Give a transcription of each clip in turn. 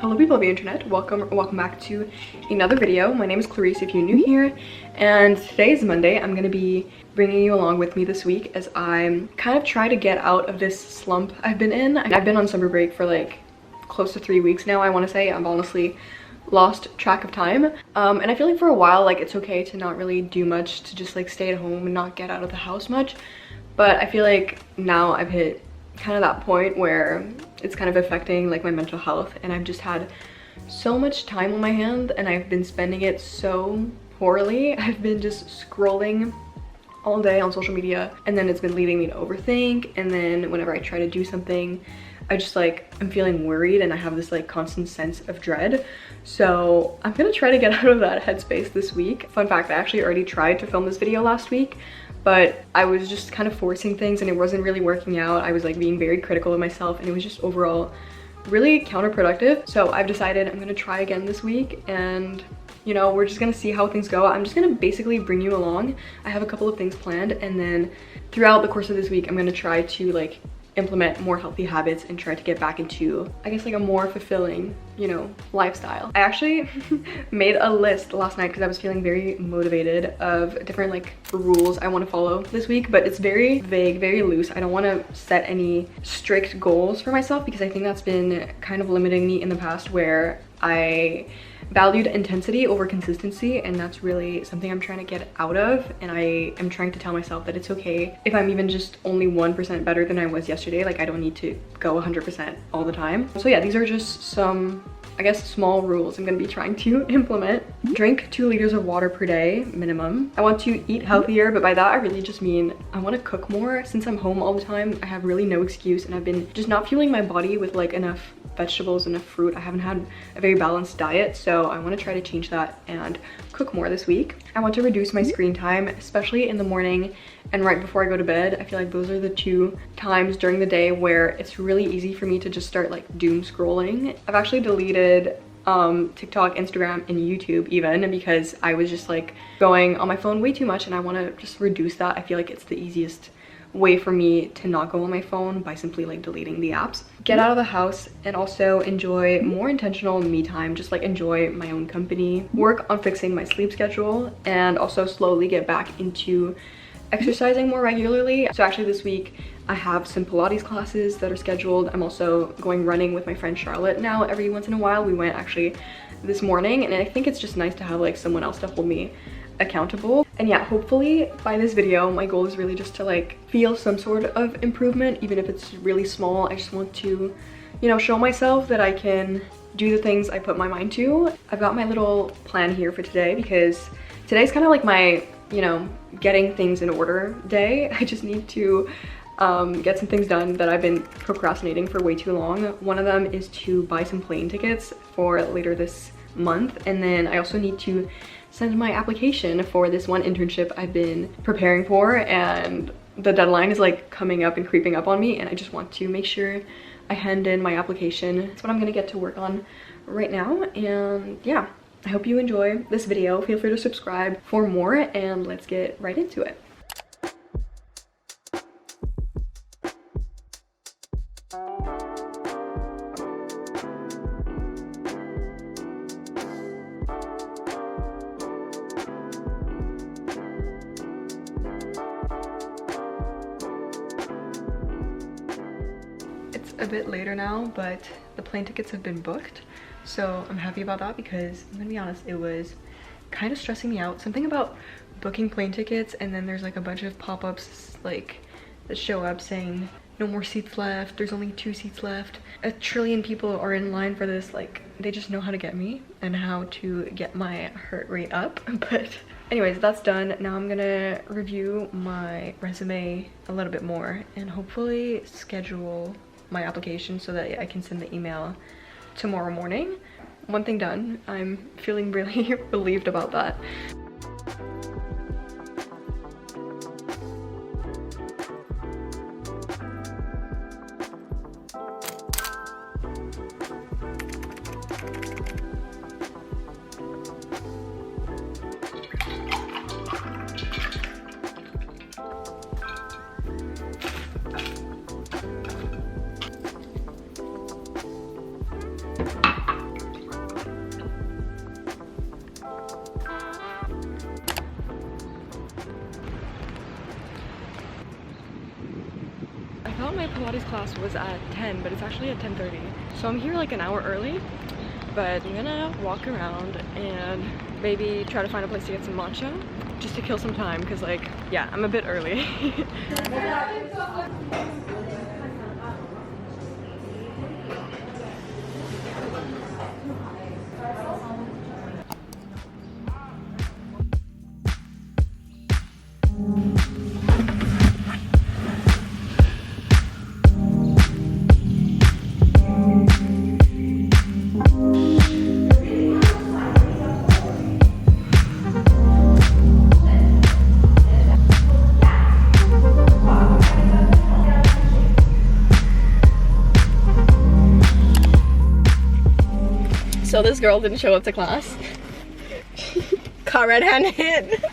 Hello people of the internet, welcome back to another video. My name is Clarice if you're new here, and today is Monday. I'm gonna be bringing you along with me this week as I'm kind of trying to get out of this slump I've been in. I've been on summer break for like close to 3 weeks now, I want to say. I've honestly lost track of time, and I feel like for a while like it's okay to not really do much, to just like stay at home and not get out of the house much, but I feel like now I've hit kind of that point where it's kind of affecting like my mental health, and I've just had so much time on my hand and I've been spending it so poorly. I've been just scrolling all day on social media, and then it's been leading me to overthink, and then whenever I try to do something I just like I'm feeling worried and I have this like constant sense of dread. So I'm gonna try to get out of that headspace this week. Fun fact, I actually already tried to film this video last week, but I was just kind of forcing things and it wasn't really working out. I was like being very critical of myself and it was just overall really counterproductive. So I've decided I'm gonna try again this week, and you know, we're just gonna see how things go. I'm just gonna basically bring you along. I have a couple of things planned, and then throughout the course of this week I'm gonna try to like implement more healthy habits and try to get back into, I guess, like a more fulfilling, you know, lifestyle. I actually made a list last night because I was feeling very motivated of different like rules I want to follow this week, but it's very vague, very loose. I don't want to set any strict goals for myself because I think that's been kind of limiting me in the past, where I valued intensity over consistency, and that's really something I'm trying to get out of. And I am trying to tell myself that it's okay if I'm even just only 1% better than I was yesterday. Like I don't need to go 100% all the time. So yeah, these are just some, I guess, small rules I'm gonna be trying to implement. Drink 2 liters of water per day minimum. I want to eat healthier, but by that I really just mean I want to cook more. Since I'm home all the time, I have really no excuse, and I've been just not fueling my body with like enough vegetables, enough fruit. I haven't had a very balanced diet, so I want to try to change that and cook more this week. I want to reduce my screen time, especially in the morning and right before I go to bed. I feel like those are the 2 times during the day where it's really easy for me to just start like doom scrolling. I've actually deleted TikTok, Instagram, and YouTube even, because I was just like going on my phone way too much, and I want to just reduce that. I feel like it's the easiest way for me to not go on my phone, by simply like deleting the apps. Get out of the house and also enjoy more intentional me time, just like enjoy my own company. Work on fixing my sleep schedule, and also slowly get back into exercising more regularly. So actually this week I have some Pilates classes that are scheduled. I'm also going running with my friend Charlotte now every once in a while. We went actually this morning, and I think it's just nice to have like someone else to hold me accountable. And yeah, hopefully by this video my goal is really just to like feel some sort of improvement, even if it's really small. I just want to, you know, show myself that I can do the things I put my mind to. I've got my little plan here for today, because today's kind of like my, you know, getting things in order day. I just need to get some things done that I've been procrastinating for way too long. One of them is to buy some plane tickets for later this month, and then I also need to send my application for this one internship I've been preparing for, and the deadline is like coming up and creeping up on me, and I just want to make sure I hand in my application. That's what I'm gonna get to work on right now. And yeah, I hope you enjoy this video. Feel free to subscribe for more, and let's get right into it. a bit later now, but the plane tickets have been booked. So I'm happy about that because I'm gonna be honest, it was kind of stressing me out. Something about booking plane tickets and then there's like a bunch of pop-ups like that show up saying no more seats left, there's only 2 seats left. A trillion people are in line for this. Like, they just know how to get me and how to get my heart rate up. But anyways, that's done. Now I'm gonna review my resume a little bit more and hopefully schedule my application so that I can send the email tomorrow morning. One thing done. I'm feeling really relieved about that. I thought my Pilates class was at 10, but it's actually at 10:30. So I'm here like an hour early, but I'm gonna walk around and maybe try to find a place to get some matcha just to kill some time because, like, yeah, I'm a bit early. So this girl didn't show up to class. Caught red-handed.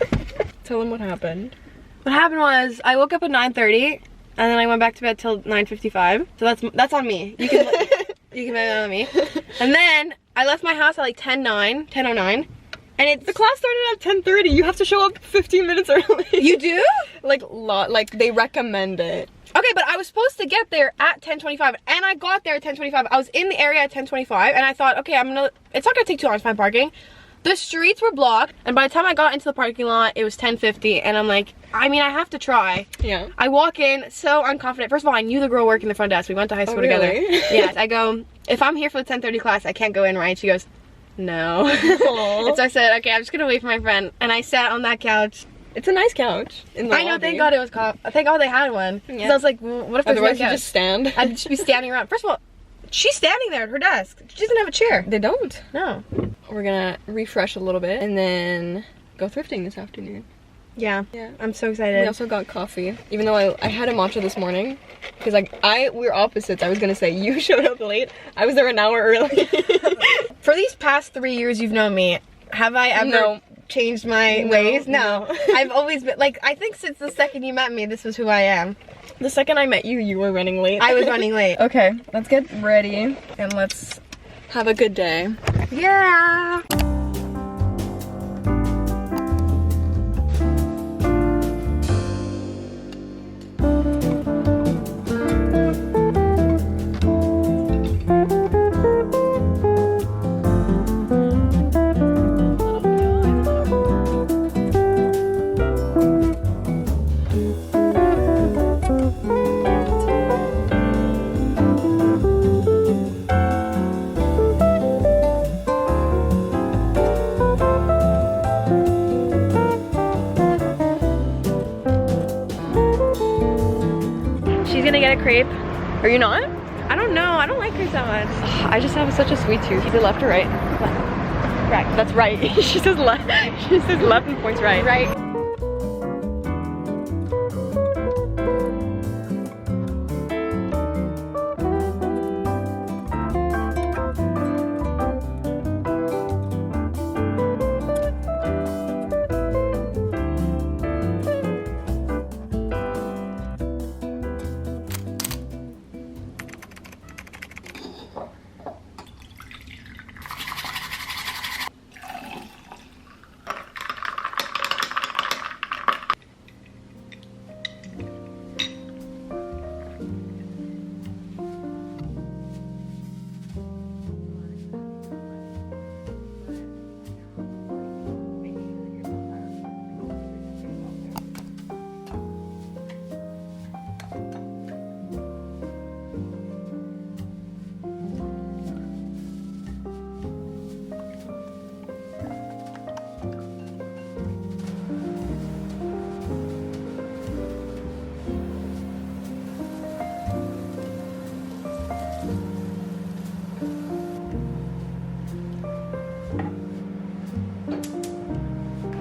Tell them what happened. What happened was I woke up at 9:30 and then I went back to bed till 9:55. So that's on me. You can blame that on me. And then I left my house at like 10:09. And The class started at 10:30. You have to show up 15 minutes early. You do? Like they recommend it. Okay, but I was supposed to get there at 10:25 and I got there at 10:25. I was in the area at 10:25 and I thought, okay, it's not gonna take too long to find parking. The streets were blocked and by the time I got into the parking lot, it was 10:50 and I'm like, I mean, I have to try. Yeah. I walk in so unconfident. First of all, I knew the girl working the front desk. We went to high school together. Really? Yes, I go, if I'm here for the 10:30 class, I can't go in, right? She goes, no. And so I said, okay, I'm just gonna wait for my friend. And I sat on that couch. It's a nice couch in the I know, lobby. thank God it was thank God they had one. Yeah. So I was like, well, what if there's Otherwise no you couch? just stand. I'd just be standing around. First of all, she's standing there at her desk. She doesn't have a chair. They don't. No. We're gonna refresh a little bit and then go thrifting this afternoon. Yeah. Yeah. I'm so We excited. also got coffee, even though I had a matcha this morning. Because we're opposites. I was gonna say, you showed up late. I was there an hour early. For these past 3 years you've known me, have I ever changed my ways? No. I've always been, like, I think since the second you met me, this was who I am. The second I met you, you were running late. I was running late. Okay, let's get ready and let's have a good day. Yeah. Gonna get a crepe. Are you not? I don't know. I don't like her so much. I just have such a sweet tooth. Is it left or right? Left. Right. That's right. She says left. She says left and points right. Right.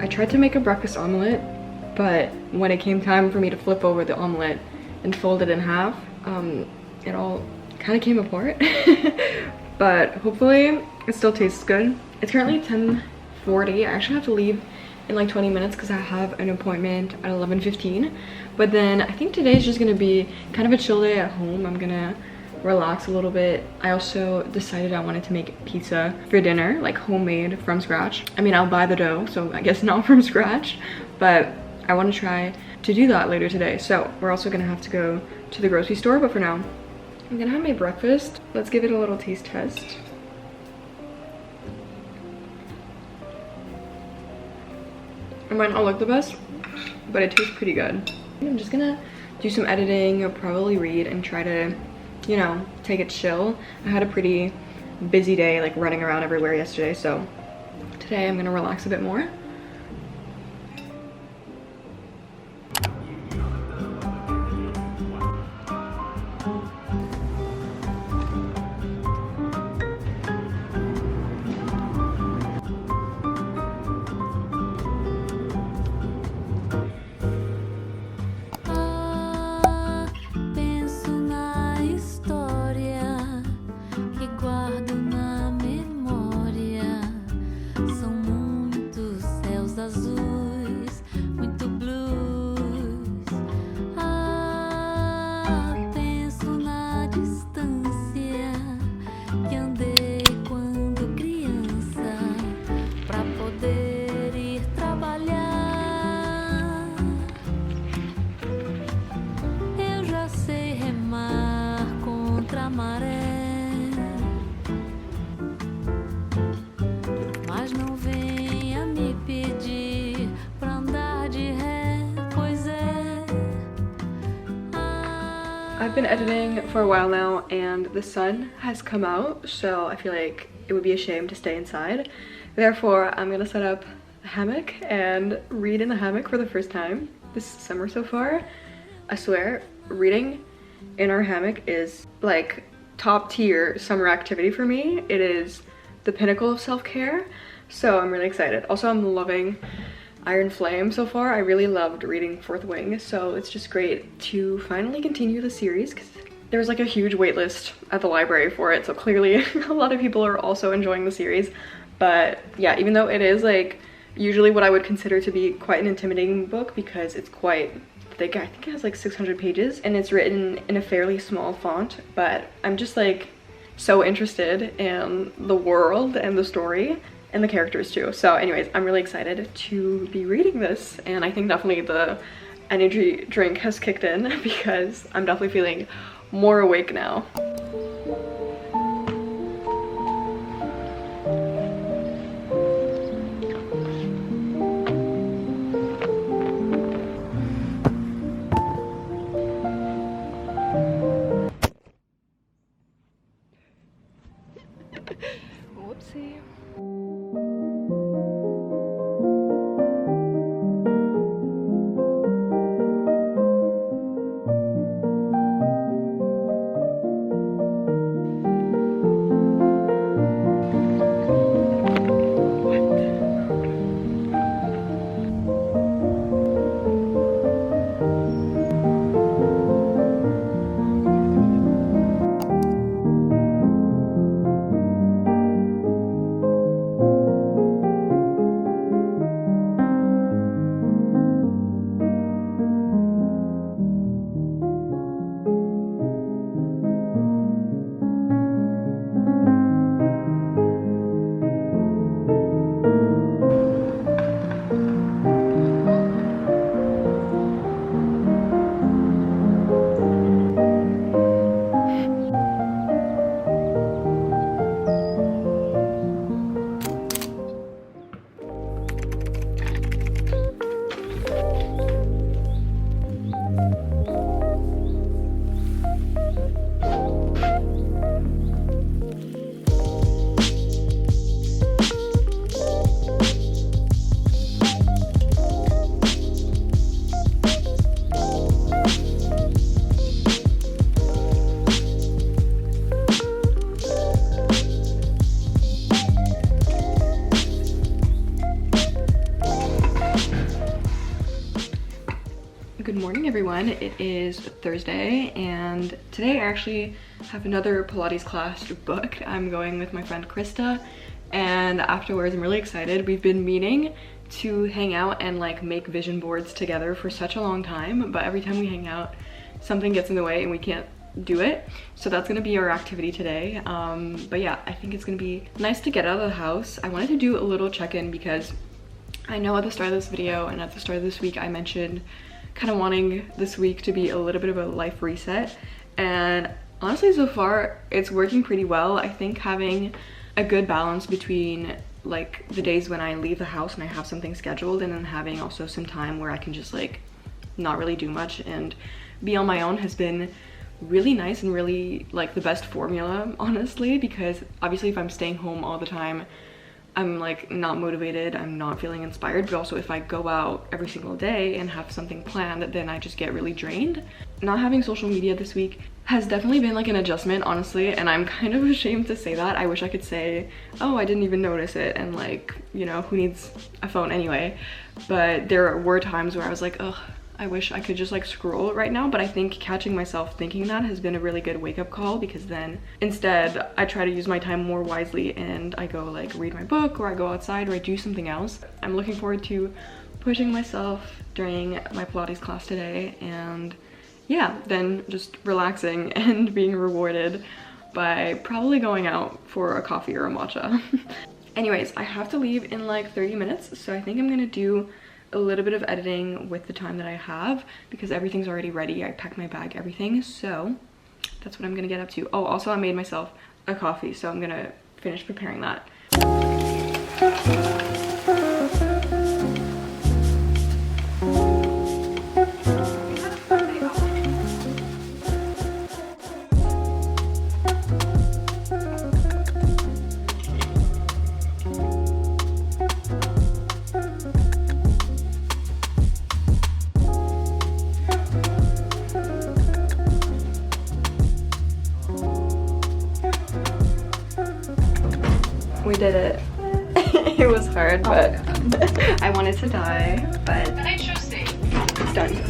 I tried to make a breakfast omelet, but when it came time for me to flip over the omelet and fold it in half, it all kind of came apart. But hopefully it still tastes good. It's currently 10:40. I actually have to leave in like 20 minutes because I have an appointment at 11:15. But then I think today's just gonna be kind of a chill day at home. I'm gonna relax a little bit. I also decided I wanted to make pizza for dinner, like homemade from scratch. I mean, I'll buy the dough, so I guess not from scratch, but I want to try to do that later today. So we're also gonna have to go to the grocery store, but for now, I'm gonna have my breakfast. Let's give it a little taste test. It might not look the best, but it tastes pretty good. I'm just gonna do some editing, probably read, and try to, you know, take it chill. I had a pretty busy day, like running around everywhere yesterday, so today I'm gonna relax a bit more. I've been editing for a while now and the sun has come out, so I feel like it would be a shame to stay inside. Therefore, I'm gonna set up a hammock and read in the hammock for the first time this summer so far. I swear, reading in our hammock is like top tier summer activity for me. It is the pinnacle of self-care, so I'm really excited. Also, I'm loving Iron Flame so far. I really loved reading Fourth Wing, so it's just great to finally continue the series because there was like a huge wait list at the library for it, so clearly a lot of people are also enjoying the series. But yeah, even though it is like usually what I would consider to be quite an intimidating book because it's quite thick, I think it has like 600 pages and it's written in a fairly small font, but I'm just like so interested in the world and the story and the characters too. So anyways, I'm really excited to be reading this, and I think definitely the energy drink has kicked in because I'm definitely feeling more awake now. Whoopsie. morning everyone. It is Thursday and today I actually have another Pilates class booked. I'm going with my friend Krista and afterwards I'm really excited. We've been meaning to hang out and like make vision boards together for such a long time, but every time we hang out something gets in the way and we can't do it. So that's gonna be our activity today. But yeah, I think it's gonna be nice to get out of the house. I wanted to do a little check-in because I know at the start of this video and at the start of this week I mentioned kind of wanting this week to be a little bit of a life reset, and honestly so far it's working pretty well. I think having a good balance between like the days when I leave the house and I have something scheduled, and then having also some time where I can just like not really do much and be on my own has been really nice and really like the best formula, honestly, because obviously if I'm staying home all the time I'm like not motivated, I'm not feeling inspired, but also if I go out every single day and have something planned, then I just get really drained. Not having social media this week has definitely been like an adjustment, honestly, and I'm kind of ashamed to say that. I wish I could say, oh, I didn't even notice it, and like, you know, who needs a phone anyway? But there were times where I was like, ugh, I wish I could just like scroll right now. But I think catching myself thinking that has been a really good wake-up call, because then instead I try to use my time more wisely and I go like read my book, or I go outside, or I do something else. I'm looking forward to pushing myself during my Pilates class today, and yeah, then just relaxing and being rewarded by probably going out for a coffee or a matcha. Anyways, I have to leave in like 30 minutes, so I think I'm gonna do a little bit of editing with the time that I have because everything's already ready. I packed my bag, everything, so that's what I'm gonna get up to. Oh, also I made myself a coffee, so I'm gonna finish preparing that. We did it. It was hard, but I wanted to die, but it's done.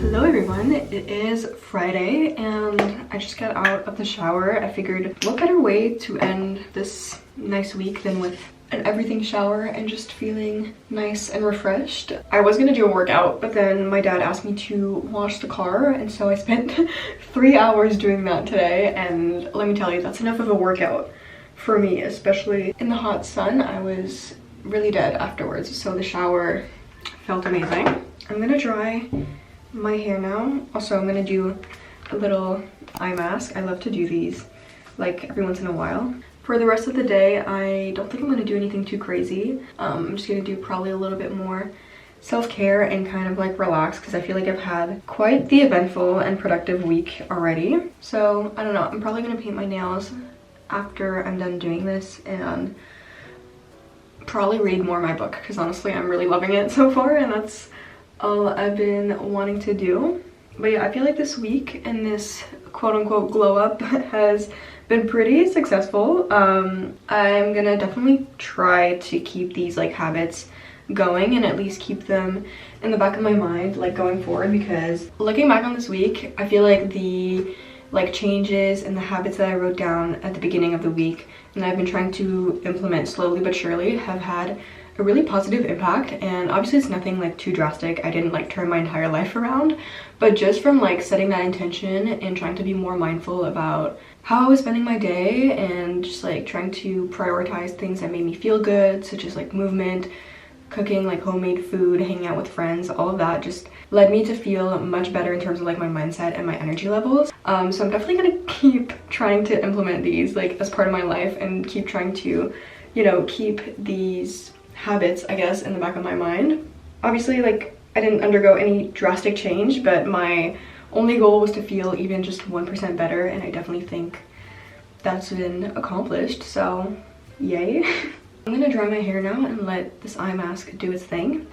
Hello everyone, it is Friday and I just got out of the shower. I figured what better way to end this nice week than with an everything shower and just feeling nice and refreshed. I was gonna do a workout, but then my dad asked me to wash the car, and so I spent 3 hours doing that today, and let me tell you, that's enough of a workout for me, especially in the hot sun. I was really dead afterwards, so the shower felt amazing. I'm gonna dry my hair now. Also, I'm gonna do a little eye mask. I love to do these like every once in a while. For the rest of the day, I don't think I'm gonna do anything too crazy. I'm just gonna do probably a little bit more self-care and kind of like relax, because I feel like I've had quite the eventful and productive week already. So I don't know, I'm probably gonna paint my nails after I'm done doing this and probably read more of my book, because honestly I'm really loving it so far, and that's all I've been wanting to do. But yeah, I feel like this week and this quote-unquote glow up has been pretty successful. I'm gonna definitely try to keep these like habits going and at least keep them in the back of my mind like going forward, because looking back on this week, I feel like the like changes and the habits that I wrote down at the beginning of the week and I've been trying to implement slowly but surely have had a really positive impact. And obviously it's nothing like too drastic. I didn't like turn my entire life around, but just from like setting that intention and trying to be more mindful about how I was spending my day and just like trying to prioritize things that made me feel good, such as like movement, cooking like homemade food, hanging out with friends, all of that just led me to feel much better in terms of like my mindset and my energy levels. So I'm definitely gonna keep trying to implement these like as part of my life and keep trying to, you know, keep these habits, I guess, in the back of my mind. Obviously, like, I didn't undergo any drastic change, but my only goal was to feel even just 1% better, and I definitely think that's been accomplished, so yay. I'm gonna dry my hair now and let this eye mask do its thing.